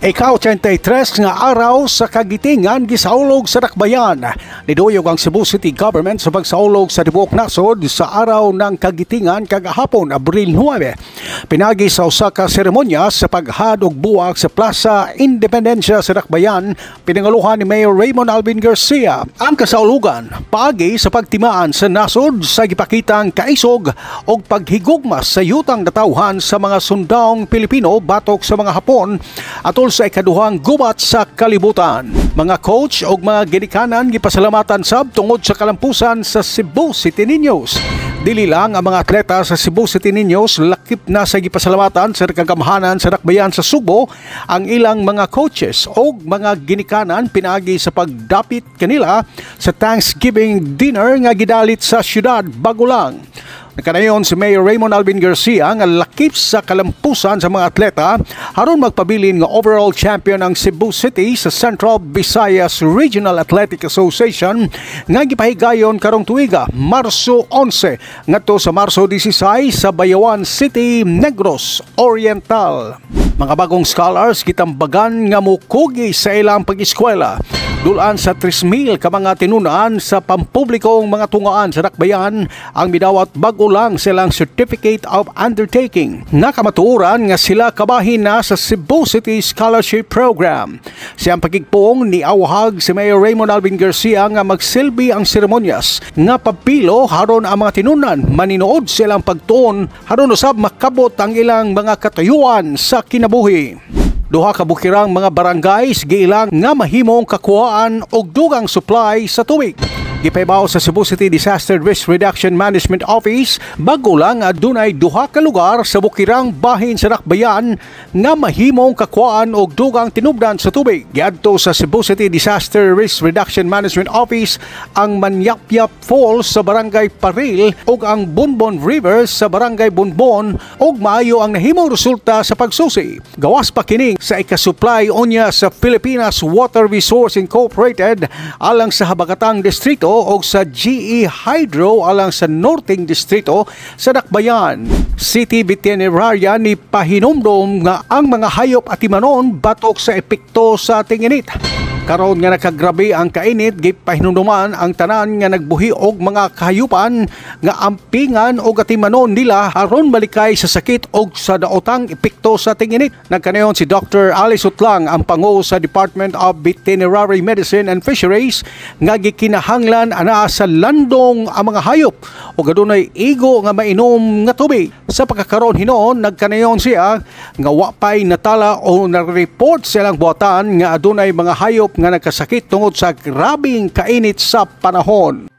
Ika-83 nga araw sa kagitingan gisaulog sa Dakbayan. Niduyog ang Cebu City Government sa pagsaulog sa tibuok nasod sa araw ng kagitingan kagahapon, Abril 9. Pinagi sa usa ka seremonya sa paghad og buwak sa Plaza Independencia sa Dakbayan, pinangaluhan ni Mayor Raymond Alvin Garcia. Ang kasaulugan paagi sa pagtimaan sa nasod sa gipakitang kaisog og paghigugmas sa yutang natawhan sa mga sundaong Pilipino batok sa mga Hapon atol sa ikaduhang gubat sa kalibutan. Mga coach o mga ginikanan gipasalamatan sab tungod sa kalampusan sa Cebu City Niños. Dili lang ang mga atleta sa Cebu City Niños lakip na sa gipasalamatan sa kagamhanan sa Dakbayan sa Subo, ang ilang mga coaches o mga ginikanan pinagi sa pagdapit kanila sa Thanksgiving dinner nga gidalit sa siyudad Bagulang. Nakanayon si Mayor Raymond Alvin Garcia nga lakip sa kalampusan sa mga atleta aron magpabilin nga overall champion ang Cebu City sa Central Visayas Regional Athletic Association nga gipahigayon karong tuiga Marso 11 ngadto sa Marso 16 sa Bayawan City, Negros Oriental. Mga bagong scholars gitambagan nga mukugi sa ilang pag-eskwela. Dulaan sa 3,000 ka mga tinunaan sa pampublikong mga tungaan sa Dakbayan ang midawat bago lang silang Certificate of Undertaking. Nakamatuoran nga sila kabahin na sa Cebu City Scholarship Program. Siyang pagigpong ni awhag si Mayor Raymond Alvin Garcia nga magsilbi ang seremonyas nga papilo haron ang mga tinunan maninood silang pagtuon haron usab makabot ang ilang mga katayuan sa kinabuhi. Duha ka bukirang mga barangays giilang nga mahimong kakuhaan og dugang supply sa tubig. Gipaybaw sa Cebu City Disaster Risk Reduction Management Office, bago lang adunay duha ka lugar sa bukirang bahin sa Dakbayan nga mahimong kakuhaan og dugang tinubdan sa tubig. Giadto sa Cebu City Disaster Risk Reduction Management Office ang Manyapyap Falls sa Barangay Paril ug ang Bonbon River sa Barangay Bonbon ug maayo ang nahimong resulta sa pagsusi. Gawas pa kini sa ikasupply unya sa Filipinas Water Resource Incorporated alang sa Habagatang Distrito o sa GE Hydro alang sa Northing Distrito sa Dakbayan. City Veterinarian ni pahinomdom nga ang mga hayop at timanon batok sa epekto sa tinginit. Karon nga nakagrabe ang kainit, gipahinumduman ang tanan nga nagbuhi og mga kahayupan nga ampingan o atimanon nila aron balikay sa sakit og sa daotang epekto sa tinginit. Nagkanayon si Dr. Alice Utlang, ang pangu sa Department of Veterinary Medicine and Fisheries, nga gikinahanglan ana sa landong ang mga hayop o adunay igo nga mainom nga tubig. Sa pagkakaroon hinoon, nagkanayon siya nga wapay natala o na-report silang buhatan nga adunay mga hayop nga nagkasakit tungod sa grabing kainit sa panahon.